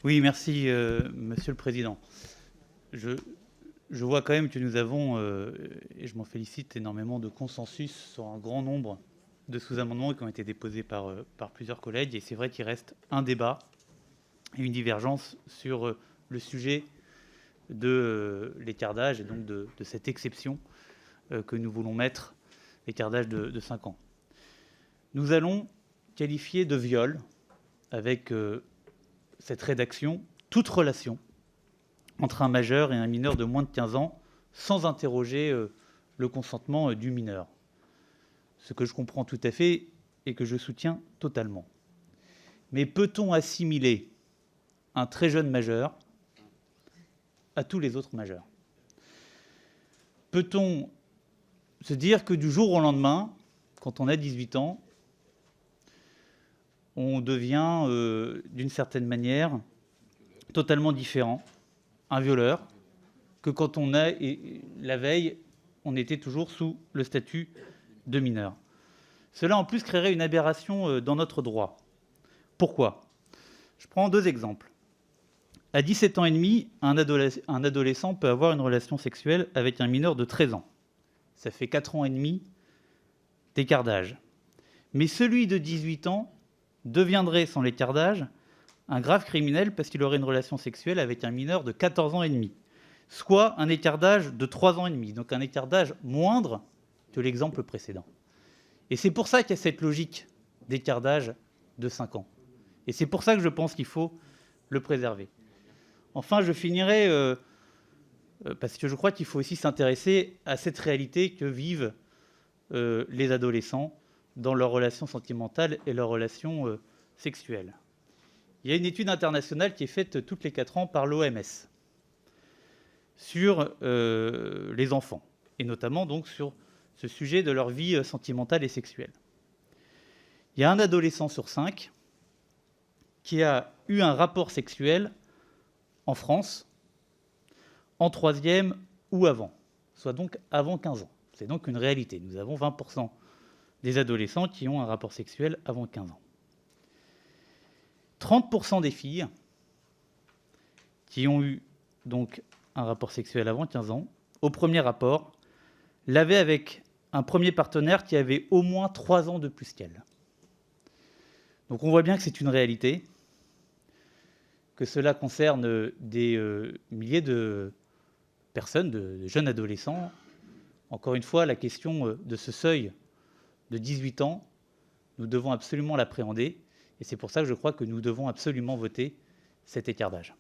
Oui, merci, Monsieur le Président. Je, je vois quand même que nous avons, et je m'en félicite, énormément de consensus sur un grand nombre de sous-amendements qui ont été déposés par plusieurs collègues. Et c'est vrai qu'il reste un débat et une divergence sur le sujet de l'écart d'âge et donc de cette exception que nous voulons mettre, l'écart d'âge de 5 ans. Nous allons qualifier de viol, avec cette rédaction, toute relation entre un majeur et un mineur de moins de 15 ans, sans interroger le consentement du mineur. Ce que je comprends tout à fait et que je soutiens totalement. Mais peut-on assimiler un très jeune majeur à tous les autres majeurs? Peut-on se dire que du jour au lendemain, quand on a 18 ans, on devient, d'une certaine manière, totalement différent, un violeur, que quand on a, et la veille, on était toujours sous le statut de mineur. Cela, en plus, créerait une aberration dans notre droit. Pourquoi? Je prends deux exemples. À 17 ans et demi, un adolescent peut avoir une relation sexuelle avec un mineur de 13 ans. Ça fait 4 ans et demi d'écart d'âge. Mais celui de 18 ans deviendrait, sans l'écart d'âge, un grave criminel parce qu'il aurait une relation sexuelle avec un mineur de 14 ans et demi, soit un écart d'âge de 3 ans et demi, donc un écart d'âge moindre que l'exemple précédent. Et c'est pour ça qu'il y a cette logique d'écart d'âge de 5 ans. Et c'est pour ça que je pense qu'il faut le préserver. Enfin, je finirai parce que je crois qu'il faut aussi s'intéresser à cette réalité que vivent les adolescents dans leurs relations sentimentales et leurs relations sexuelles. Il y a une étude internationale qui est faite toutes les 4 ans par l'OMS sur les enfants, et notamment donc sur ce sujet de leur vie sentimentale et sexuelle. Il y a un adolescent sur 5 qui a eu un rapport sexuel en France en 3e ou avant, soit donc avant 15 ans. C'est donc une réalité. Nous avons 20% des adolescents qui ont un rapport sexuel avant 15 ans. 30% des filles qui ont eu donc un rapport sexuel avant 15 ans, au premier rapport, l'avaient avec un premier partenaire qui avait au moins 3 ans de plus qu'elle. Donc on voit bien que c'est une réalité, que cela concerne des milliers de personnes, de jeunes adolescents. Encore une fois, la question de ce seuil de 18 ans, nous devons absolument l'appréhender. Et c'est pour ça que je crois que nous devons absolument voter cet écart d'âge.